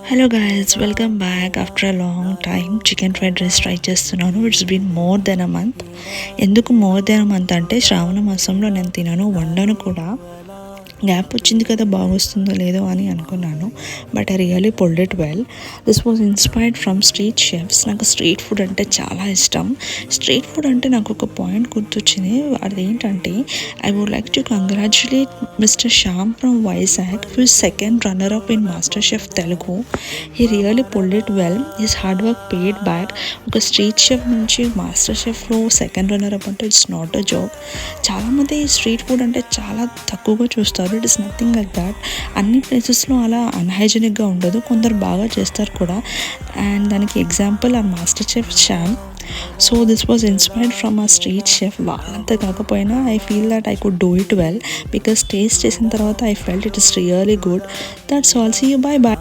Hello guys, welcome back. After a long time chicken fried rice try చేస్తున్నాను. It's been more than a month. ఎందుకు more than a month అంటే శ్రావణ మాసంలో నేను తినను, వండను కూడా. Gap వచ్చింది కదా, బాగొస్తుందో లేదో అని అనుకున్నాను. But I really pulled it well. This was inspired from street chefs. నాకు స్ట్రీట్ ఫుడ్ అంటే చాలా ఇష్టం. స్ట్రీట్ ఫుడ్ అంటే నాకు ఒక పాయింట్ గుర్తొచ్చింది. అదేంటంటే I would like to congratulate mister Shyam from Vizag, who is second runner up in master chef Telugu. He really pulled it well. His hard work paid back. ఒక స్ట్రీట్ షెఫ్ నుంచి మాస్టర్ షెఫ్లో second runner up అంటే it's not a job. చాలామంది street food అంటే చాలా తక్కువగా చూస్తారు. It is nothing like that. అన్ని ప్లేసెస్లో అలా అన్హైజెనిక్గా ఉండదు, కొందరు బాగా చేస్తారు కూడా. అండ్ దానికి ఎగ్జాంపుల్ ఆ master chef Shyam. So this was inspired from ఆ స్ట్రీట్ షెఫ్. వాళ్ళంతా కాకపోయినా I feel that I could do it well, because taste చేసిన తర్వాత I felt it is really good. That's all. See you. Bye by.